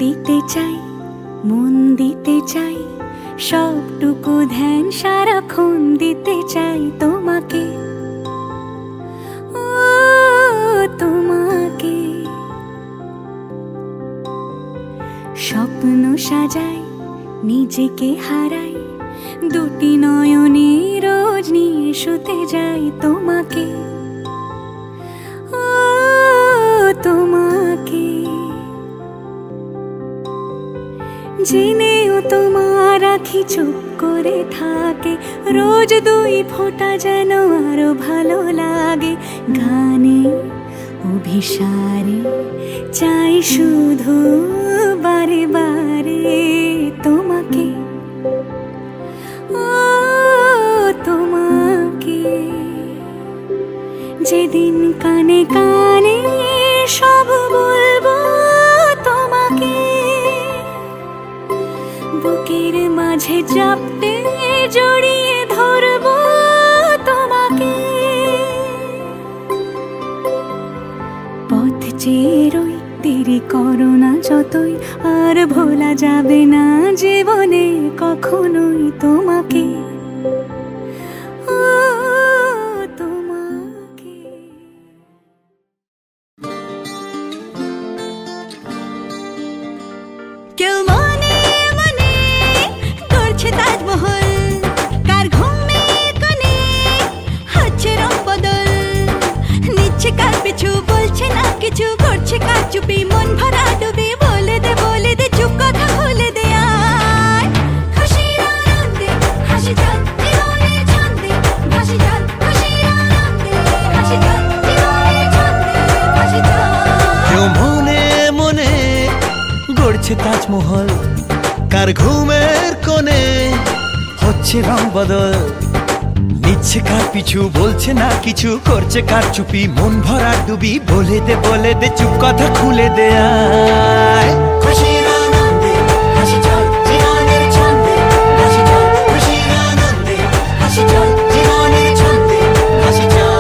দিতে চাই, মন দিতে চাই, সবটুকু ধ্যান সারাক্ষণ দিতে চাই তোমাকে, ও তোমাকে। স্বপ্ন সাজাই, নিজেকে হারাই, দুটি নয়নে রোজ নিয়ে শুতে যাই তোমাকে, ও তোমাকে। জেনেও তোমার আখি চুপ করে থাকে, রোজ দুই ফোঁটা যেন আরো ভালো লাগে। গানে অভিসারে চাই শুধু বারে বারে তোমাকে, ও তোমাকে। যেদিন কানে কানে সব বলবো তোমাকে, বুকের মাঝে চাপটে জড়িয়ে ধরবো তোমাকে। পথ চেয়ে রই, দেরি করো না যতই, আর ভোলা যাবে না জীবনে কখনোই তোমাকে, ও তোমাকে। কেউ মনে মনে করছে তাজমহল, কার ঘুমের কোণে হচ্ছে রং বদল, নিচ্ছে কার পিছু বলছে না কিছু, করছে কার চুপি মন ভরা ডুবি। বলে দে চুপ কথা খুলে দে আয়, খুশির আনন্দে হাসি চল জীবনের ছন্দে ভাসি চল, খুশির আনন্দে হাসি চল জীবনের ছন্দে ভাসি চল। কেউ মনে মনে গড়ছে তাজমহল, কার ঘুমের কোণে হচ্ছে রং বদল, নিচ্ছে কার পিছু বলছে না কিছু, করছে কার চুপি মন ভরা ডুবি। বলে দে চুপ কথা খুলে দে আয়, খুশির আনন্দে হাসি চল জীবনের ছন্দে ভাসি চল, খুশির আনন্দে হাসি চল জীবনের ছন্দে ভাসি চল।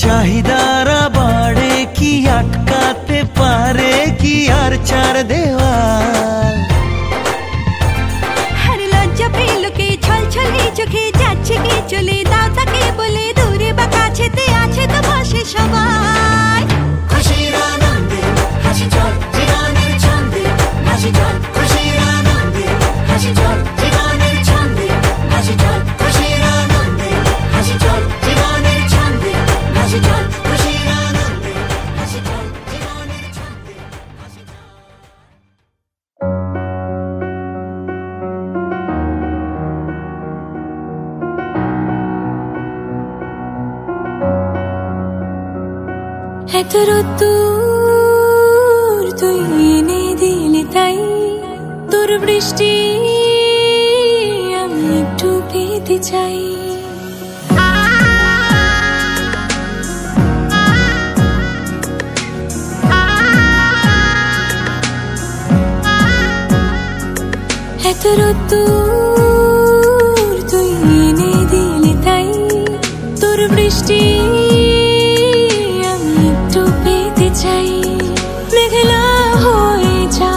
চাহিদারা বাড়ে কি আটকাতে পারে কি আর চার দেওয়াল। হর লজ্জা পেল কে ছল ছলে চোখে যাচ্ছে কে চলে, দাও তাকে বলে দূরে বা কাছেতে আছে তো পাশে সবাই। খুশির আনন্দে হাসি চল জীবনের ছন্দে হাসি চল, খুশির আনন্দে হাসি চল জীবনের ছন্দে হাসি চল, খুশির আনন্দে হাসি চল জীবনের ছন্দে হাসি চল, খুশির আনন্দে হাসি চল জীবনের ছন্দে হাসি চল। এত রোদ্দুর তুই এনে দিলি তাই তোর বৃষ্টি আমি একটু পেতে চাই। এত রোদ্দুর তুই এনে দিলি তাই তোর বৃষ্টি আমি একটু পেতে চাই। মেঘলা হয়ে যা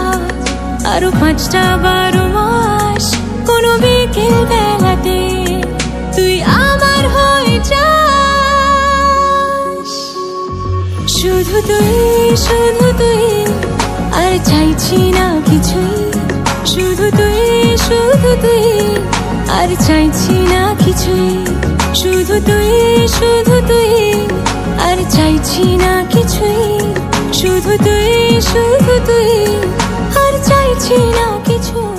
আরো 5টা 12 মাস কোনো বিকেল বেলাতে তুই আমার হয়ে যাস। শুধু তুই আর চাইছি না কিছুই, শুধু তুই আর চাইছি না কিছুই, শুধু তুই আর চাইছি না কিছুই, শুধু তুই আর চাইছি না কিছুই।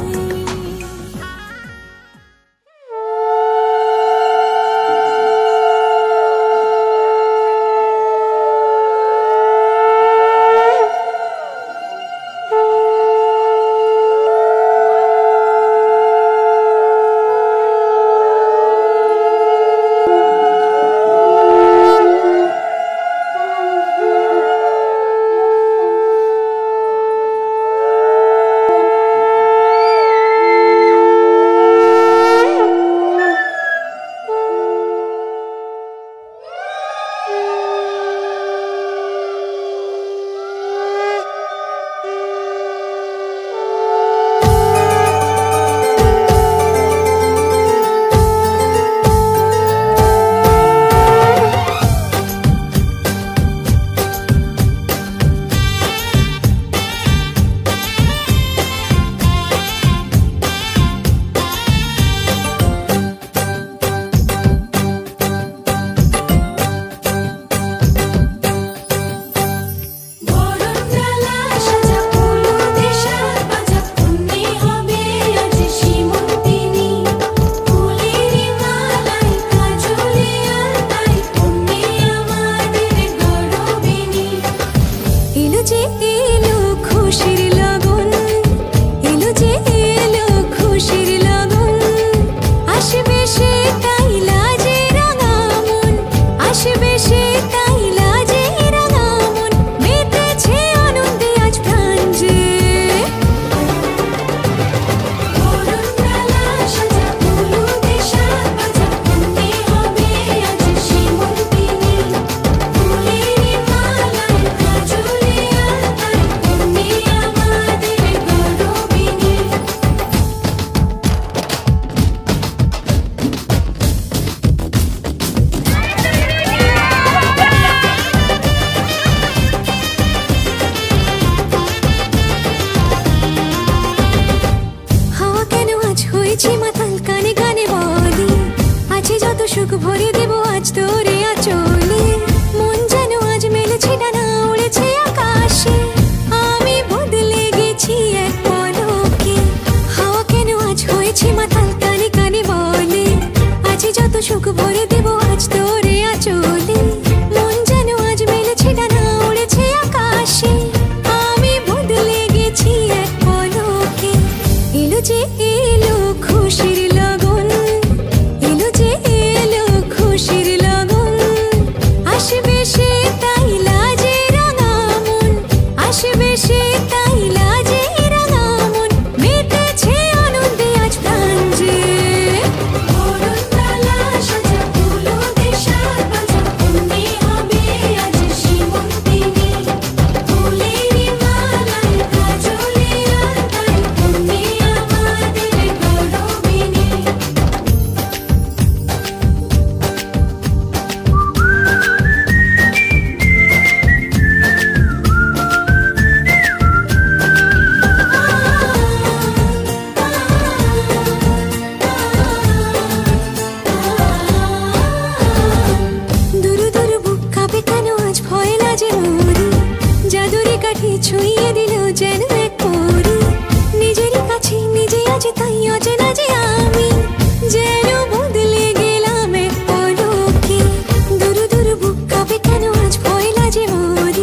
দূর দূর বুক কাঁপে কেন আজ ভয় লাগে মোর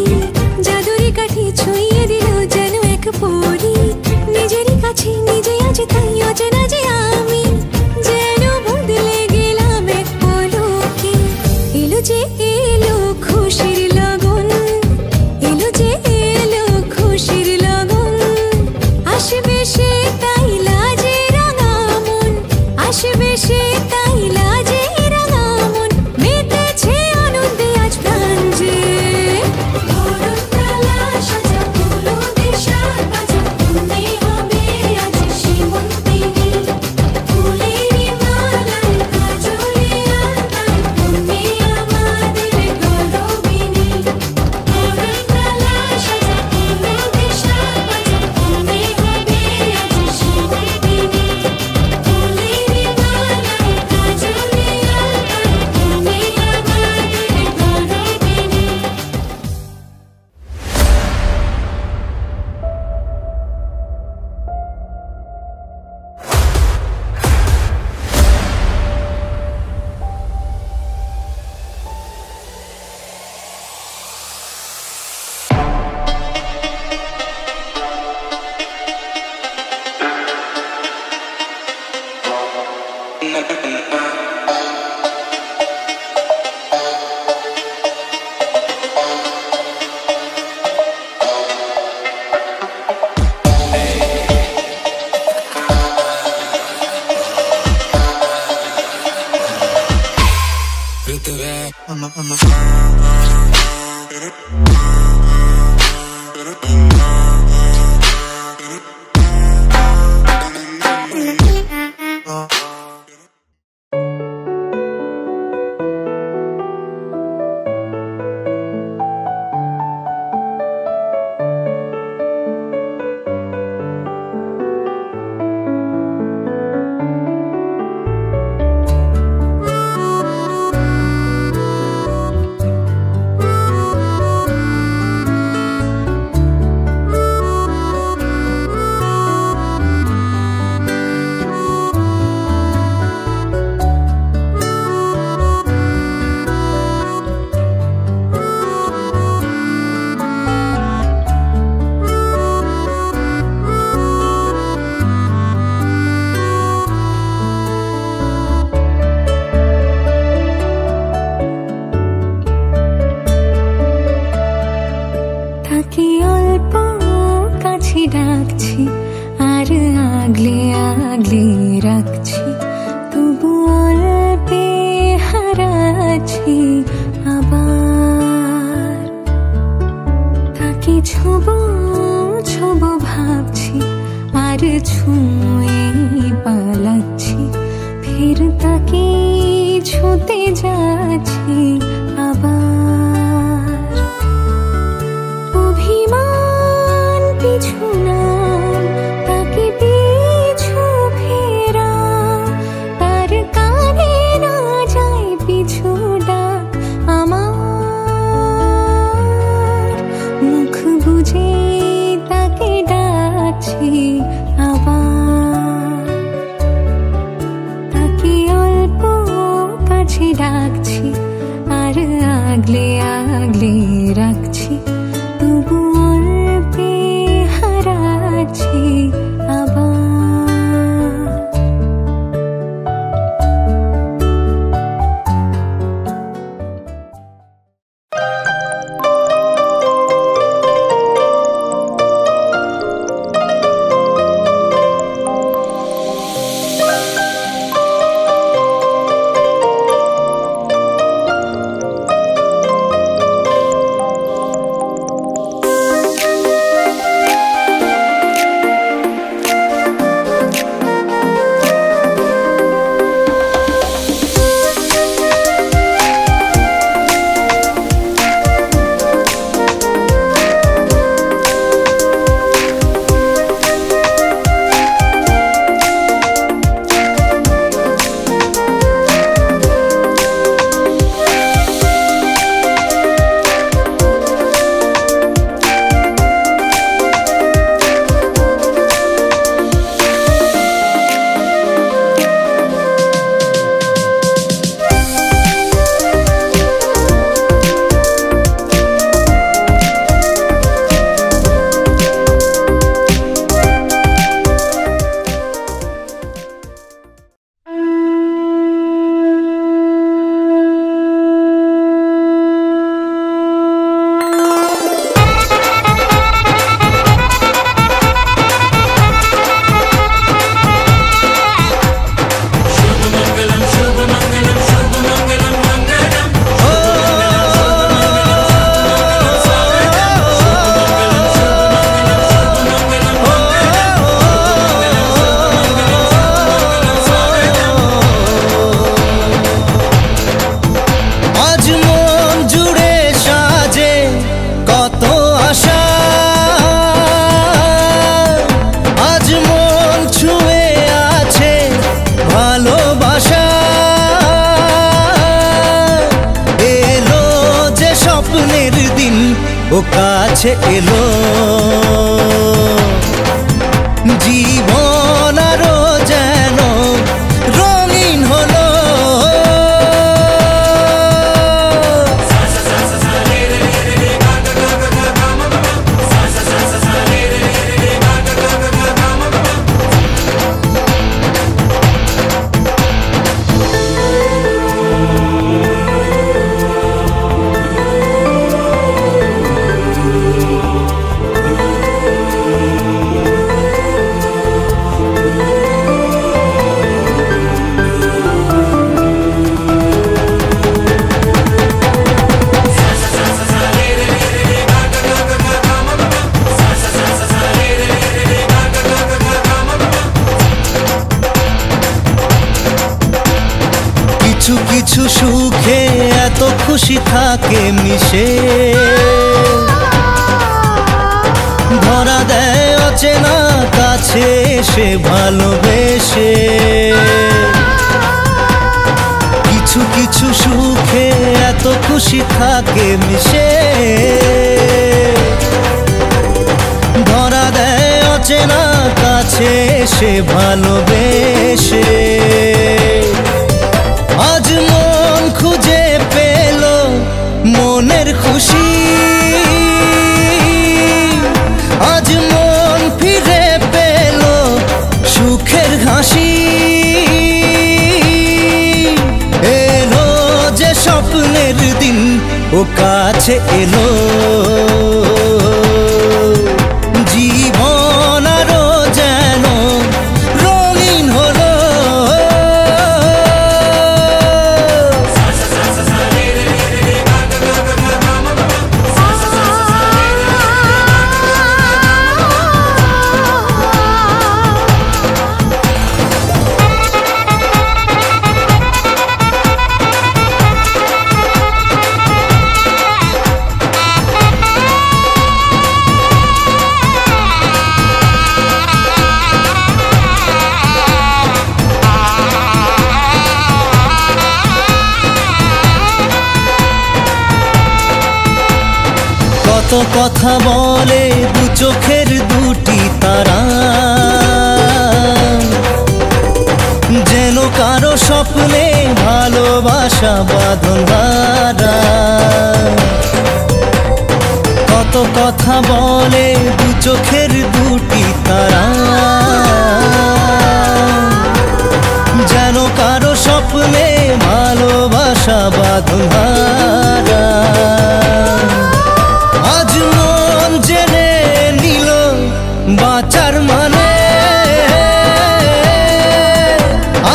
ও কাছে এলো জীবন আরো যেন রঙিন হলো কিছু কিছু সুখে এত খুশি থাকে মিশে, ধরা দেয় অচেনা কাছে এসে ভালোবেসে। কিছু কিছু সুখে এত খুশি থাকে মিশে, ধরা দেয় অচেনা কাছে এসে ভালোবেসে। আজ মন খুঁজে পেল মনের খুশি, আজ মন ফিরে পেল সুখের হাসি। এলো যে স্বপ্নের দিন ও কাছে এলো, জীবন আরো যেন রঙিন হলো। কত কথা বলে দু চোখের দুটি তারা, যেন কারো স্বপ্নে ভালোবাসা বাঁধন হারা। কত কথা বলে দু চোখের দুটি তারা, যেন কারো স্বপ্নে ভালোবাসা বাঁধন হারা। আজ মন জেনে নিল বাঁচার মানে,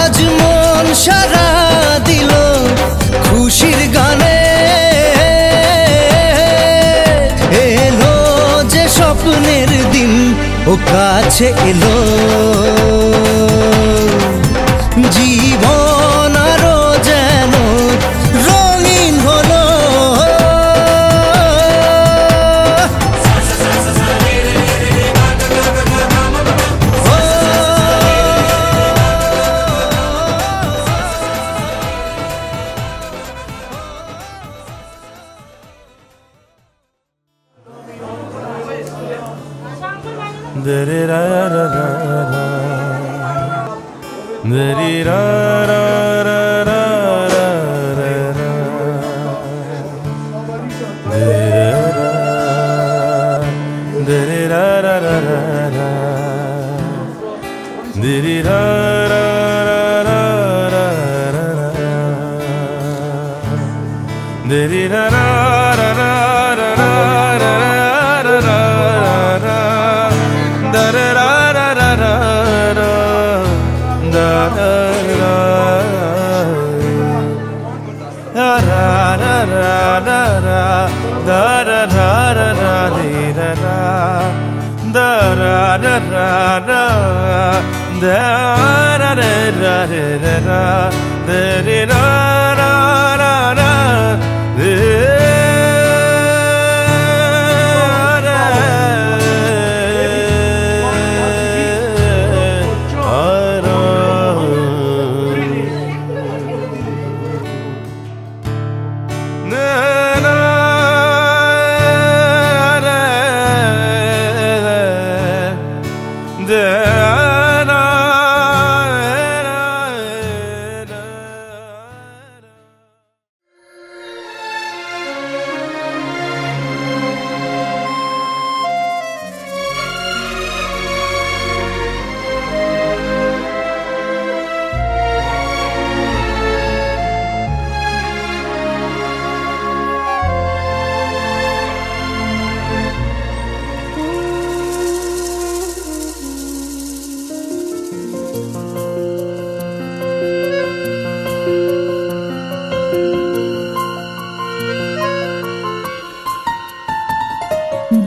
আজ মন সারা দিল খুশির গানে। এলো যে স্বপ্নের দিন ও কাছে এলো, জীবন আরো যেন রঙিন হলো।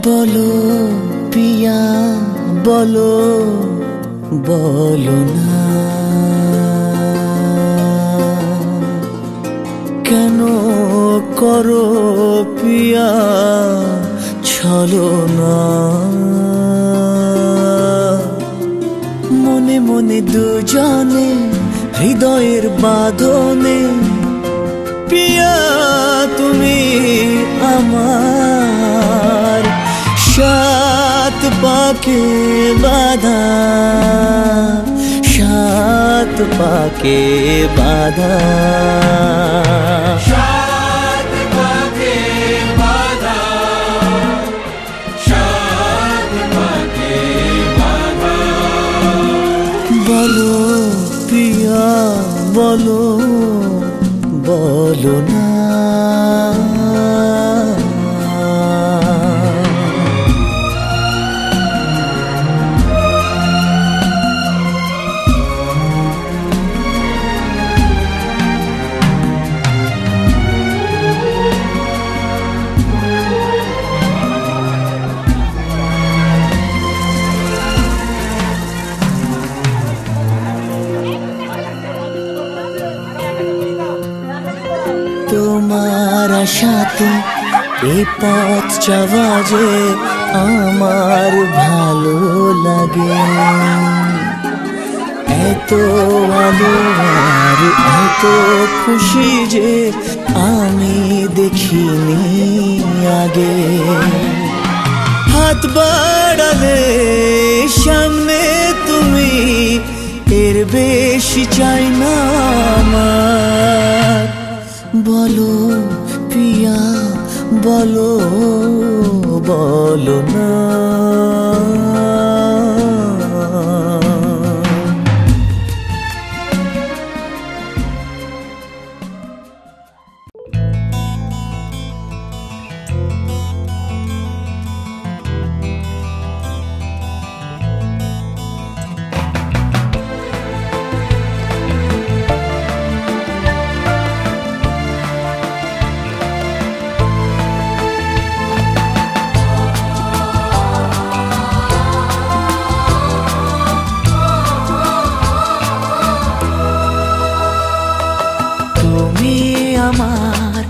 বলো পিয়া বলো বলো না, কেন করো পিয়া ছলনা, মনে মনে দুজনে হৃদয়ের বাঁধনে পিয়া তুমি আমার, সাত পাকে বাঁধা, সাত পাকে বাঁধা, সাত পাকে বাঁধা, সাত পাকে বাঁধা। বলো পিয়া বলো, বলো না তোমার আশাতে এই পথ যাওয়া যে আমার ভালো লাগে, এত আলো আর এত খুশি যে আমি দেখিনি আগে। হাত বাড়ালে সামনে তুমি, এর বেশি চাই না আমার। বলো পিয়া বলো, বলো না আমার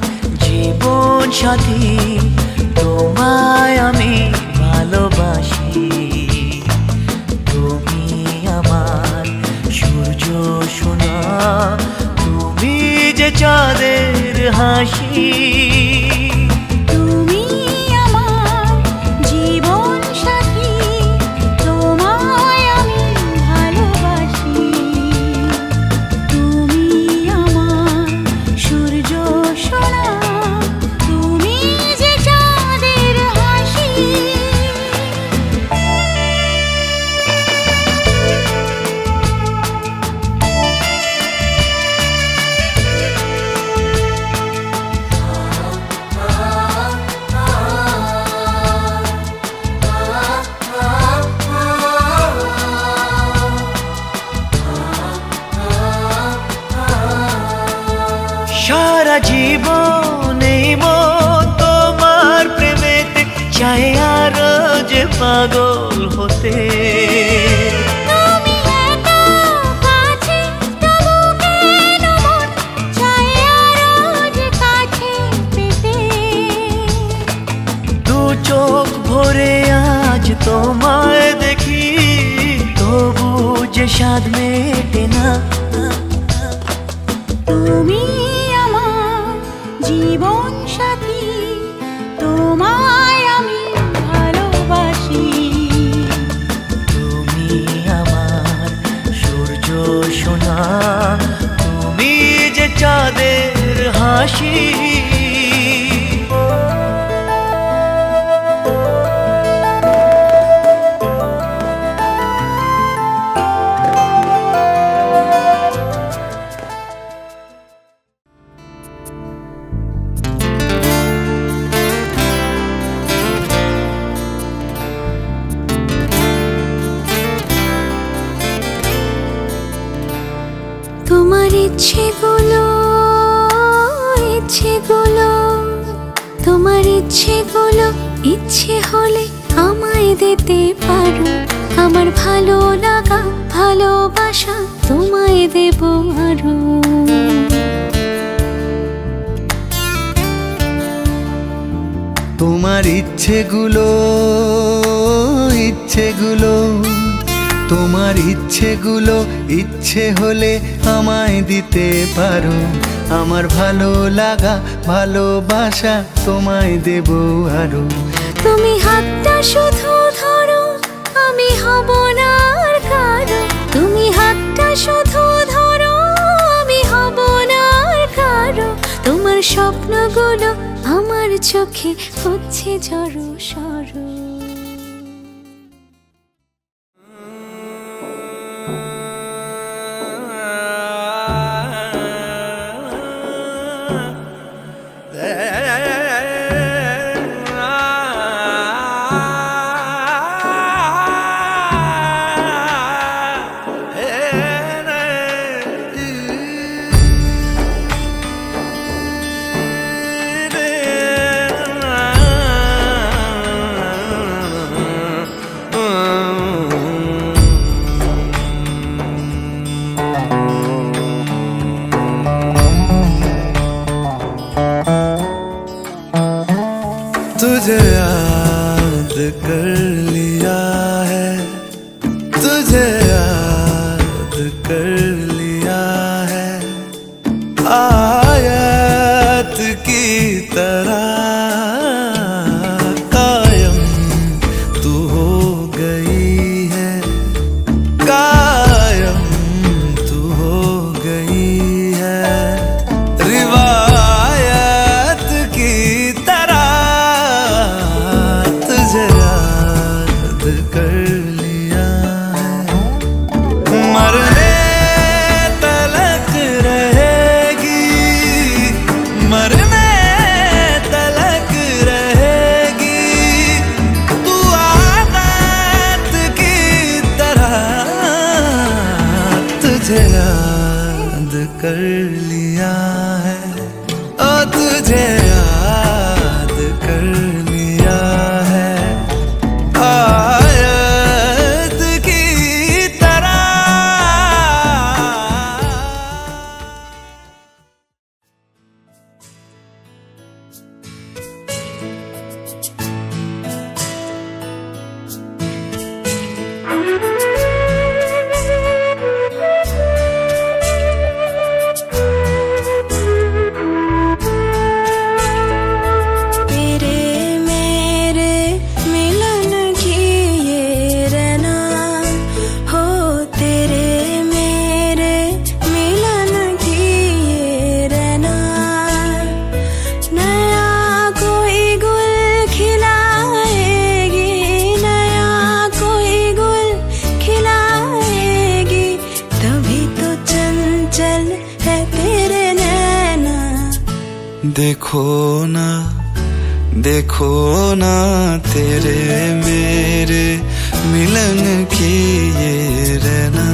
জীবন সাথী, তোমায় আমি ভালোবাসি। তুমি আমার সূর্য সোনা, তুমি যে চাঁদের হাসি। তুমি আমার জীবন সাথী, তোমায় আমি ভালোবাসি। তুমি আমার সূর্য সোনা, তুমি যে চাঁদের হাসি। সারা জীবন এই মন তোমার প্রেমেতে চাই আরো যে পাগল হতে। তুমি এত কাছে, তবু কেন মন চায় আরো যে কাছে পেতে। দু চোখ ভরে আজ তোমায় দেখি, তবু যে স্বাদ মেটে না। তুমি আমার জীবন সাথী, তোমায় আমি ভালোবাসি। তুমি আমার সূর্য সোনা, তুমি যে চাঁদের হাসি। তোমার ইচ্ছেগুলো, ইচ্ছেগুলো, তোমার ইচ্ছেগুলো ইচ্ছে হলে আমায় দিতে পারো। আমার ভালো লাগা ভালোবাসা তোমায় দেব আরো। ইচ্ছেগুলো ইচ্ছেগুলো তোমার ইচ্ছেগুলো ইচ্ছে হলে আমায় দিতে পারো। আমার ভালো লাগা ভালোবাসা তোমায় দেব আরো। তুমি হাতটা শুধু ধরো, আমি হব না আর কারো। তুমি হাতটা শুধু ধরো, আমি হব না আর কারো। তোমার স্বপ্নগুলো আমার চোখে হচ্ছে জড়ো সরো। तुझे याद कर लिया है, तुझे याद कर लिया है, आयत की तरह कायम तू हो गई है, कायम तू हो गई है, रिवायत की तरह तुझे याद कर लिया है। मरने तलक रहेगी, मरने तलक रहेगी, तू आदत की तरह तुझे याद कर लिया है, ओ तुझे याद कर लिया है, आयत की तरह। तेरे मेरे मिलन की ये रहना हो, तेरे मेरे मिलन की ये रहना। नया कोई गुल खिलाएगी, नया कोई गुल खिलाएगी, तभी तो चंचल है तेरे नैना। देखो ना, देखो ना तेरे मेरे मिलन की ये रहना।